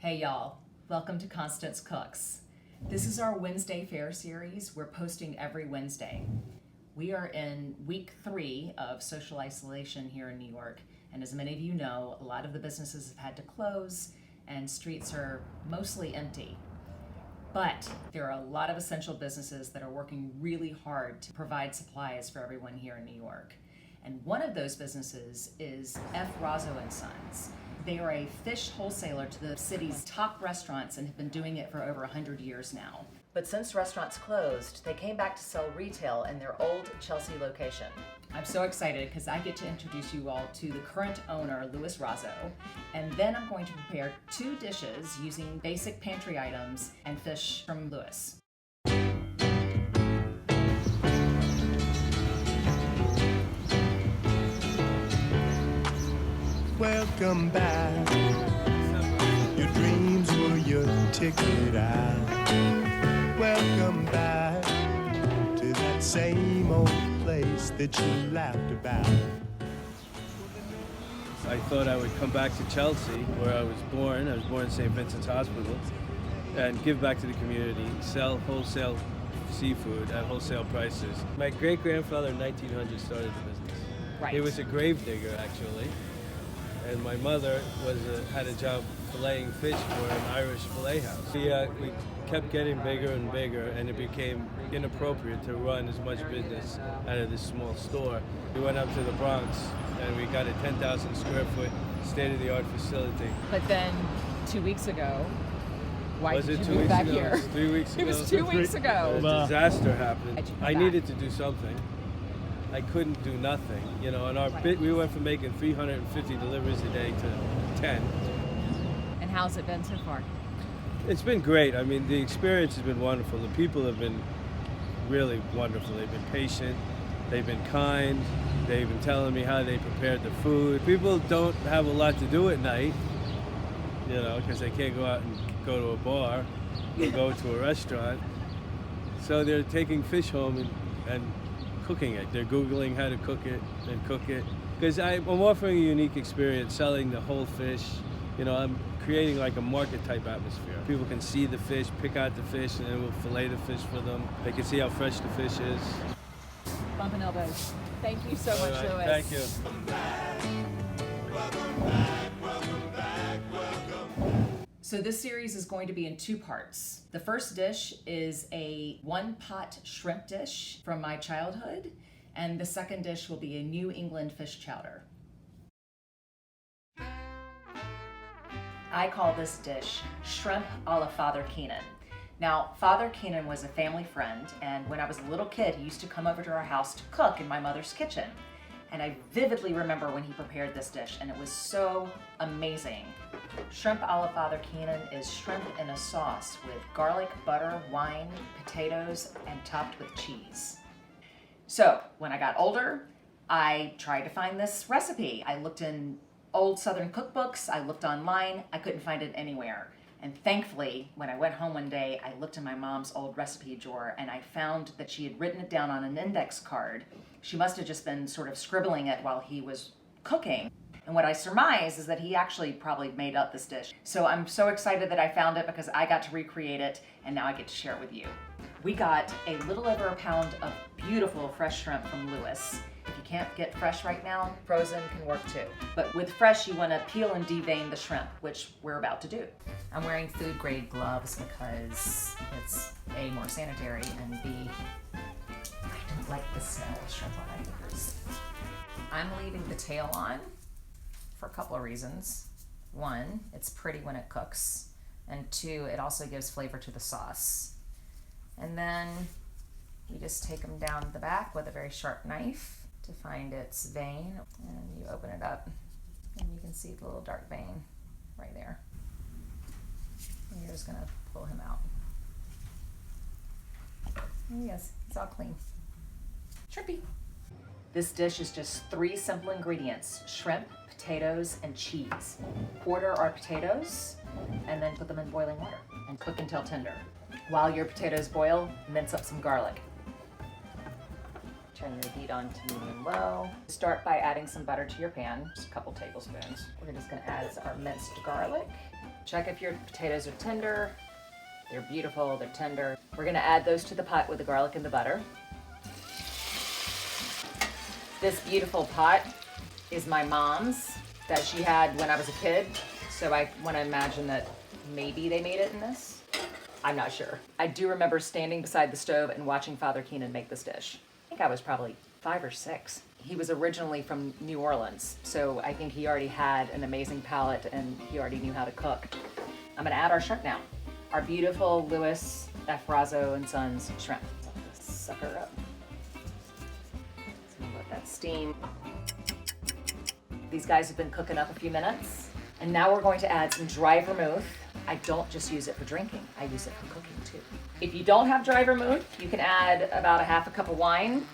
Hey y'all, welcome to Constance Cooks. This is our Wednesday Fair series. We're posting every Wednesday. We are in week 3 of social isolation here in New York, and as many of you know, a lot of the businesses have had to close and streets are mostly empty. But there are a lot of essential businesses that are working really hard to provide supplies for everyone here in New York. And one of those businesses is F Rozzo and Sons. They are a fish wholesaler to the city's top restaurants and have been doing it for over 100 years now. But since restaurants closed, they came back to sell retail in their old Chelsea location. I'm so excited because I get to introduce you all to the current owner, Louis Rozzo, and then I'm going to prepare 2 dishes using basic pantry items and fish from Louis. Welcome back. Your dreams were your ticket out. Welcome back to that same old place that you laughed about. I thought I would come back to Chelsea, where I was born. I was born at St. Vincent's Hospital, and give back to the community, sell wholesale seafood at wholesale prices. My great-grandfather in 1900 started the business. Right. He was a grave digger, actually. And my mother had a job filleting fish for an Irish fillet house. We kept getting bigger and bigger, and it became inappropriate to run as much business out of this small store. We went up to the Bronx, and we got a 10,000 square foot state-of-the-art facility. But then 2 weeks ago, why Was did it you 2 move weeks back ago? here? It was 3 weeks ago. It was 2 weeks ago. A disaster happened. Why'd you come I back? needed to do something. I couldn't do nothing, and our bit, we went from making 350 deliveries a day to 10. And how's it been so far? It's been great. I mean, the experience has been wonderful. The people have been really wonderful. They've been patient, they've been kind, they've been telling me how they prepared the food. People don't have a lot to do at night, because they can't go out and go to a bar or go to a restaurant. So they're taking fish home and cooking it. They're Googling how to cook it and cook it. Because I'm offering a unique experience selling the whole fish. I'm creating like a market type atmosphere. People can see the fish, pick out the fish, and then we'll fillet the fish for them. They can see how fresh the fish is. Bumping elbows. Thank you so much, All right, Louis. thank you. So this series is going to be in 2 parts. The first dish is a 1-pot shrimp dish from my childhood, and the second dish will be a New England fish chowder. I call this dish shrimp a la Father Keenan. Now, Father Keenan was a family friend, and when I was a little kid, he used to come over to our house to cook in my mother's kitchen. And I vividly remember when he prepared this dish, and it was so amazing. Shrimp a la Father Keenan is shrimp in a sauce with garlic, butter, wine, potatoes, and topped with cheese. So, when I got older, I tried to find this recipe. I looked in old Southern cookbooks, I looked online, I couldn't find it anywhere. And thankfully, when I went home one day, I looked in my mom's old recipe drawer and I found that she had written it down on an index card. She must have just been sort of scribbling it while he was cooking. And what I surmise is that he actually probably made up this dish. So I'm so excited that I found it because I got to recreate it and now I get to share it with you. We got a little over a pound of beautiful fresh shrimp from Louis. If you can't get fresh right now, frozen can work too. But with fresh, you want to peel and devein the shrimp, which we're about to do. I'm wearing food grade gloves because it's A, more sanitary, and B, I don't like the smell of shrimp on my fingers. I'm leaving the tail on for a couple of reasons. 1, it's pretty when it cooks, and 2, it also gives flavor to the sauce. And then you just take them down the back with a very sharp knife to find its vein, and you open it up and you can see the little dark vein right there. And you're just gonna pull him out. And yes, it's all clean. Shrimpy. This dish is just 3 simple ingredients: shrimp, potatoes, and cheese. Quarter our potatoes and then put them in boiling water and cook until tender. While your potatoes boil, mince up some garlic. Turn your heat on to medium-low. Start by adding some butter to your pan, just a couple tablespoons. We're just gonna add our minced garlic Check if your potatoes are tender. They're beautiful, they're tender. We're gonna add those to the pot with the garlic and the butter. This beautiful pot is my mom's that she had when I was a kid. So I want to imagine that maybe they made it in this. I'm not sure. I do remember standing beside the stove and watching Father Keenan make this dish. I think I was probably 5 or 6. He was originally from New Orleans, so I think he already had an amazing palate and he already knew how to cook. I'm gonna add our shrimp now. Our beautiful Louis F Rozzo and Sons shrimp. Sucker up. So let that steam. These guys have been cooking up a few minutes. And now we're going to add some dry vermouth. I don't just use it for drinking, I use it for cooking too. If you don't have dry vermouth, you can add about a half a cup of wine.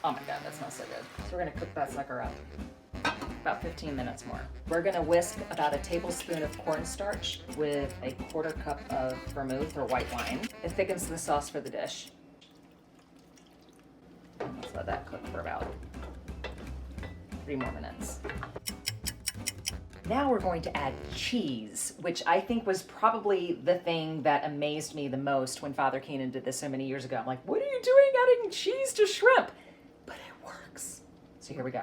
Oh my God, that smells so good. So we're gonna cook that sucker up. About 15 minutes more. We're gonna whisk about a tablespoon of cornstarch with a 1/4 cup of vermouth or white wine. It thickens the sauce for the dish. Let's let that cook for about 3 more minutes. Now we're going to add cheese, which I think was probably the thing that amazed me the most when Father Keenan did this so many years ago. I'm like, what are you doing adding cheese to shrimp? But it works. So here we go.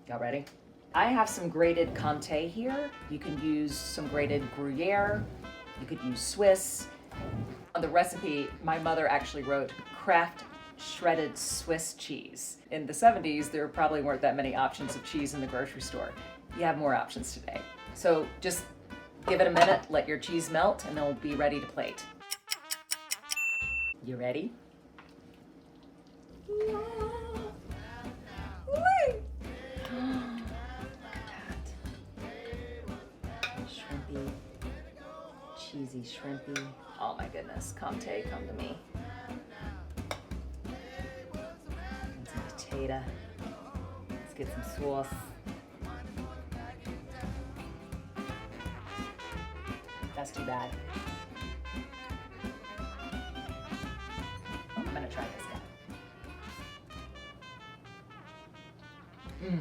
Y'all ready? I have some grated Comté here. You can use some grated Gruyere. You could use Swiss. On the recipe, my mother actually wrote Kraft shredded Swiss cheese. In the 70s, there probably weren't that many options of cheese in the grocery store. You have more options today. So just give it a minute, let your cheese melt, and it'll be ready to plate. You ready? Shrimpy, cheesy shrimpy. Oh my goodness, Comté, come to me. And some potato. Let's get some sauce. That's too bad. I'm gonna try this guy.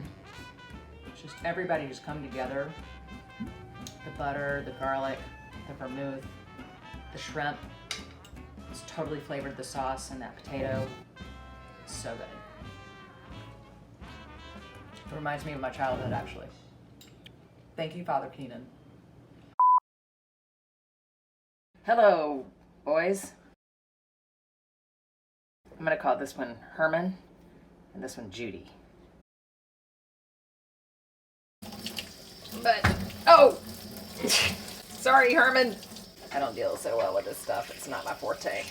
Just everybody just come together. The butter, the garlic, the vermouth, the shrimp. It's totally flavored the sauce and that potato. It's so good. It reminds me of my childhood, actually. Thank you, Father Keenan. Hello, boys. I'm gonna call this one Herman and this one Judy. But, oh! Sorry, Herman. I don't deal so well with this stuff. It's not my forte.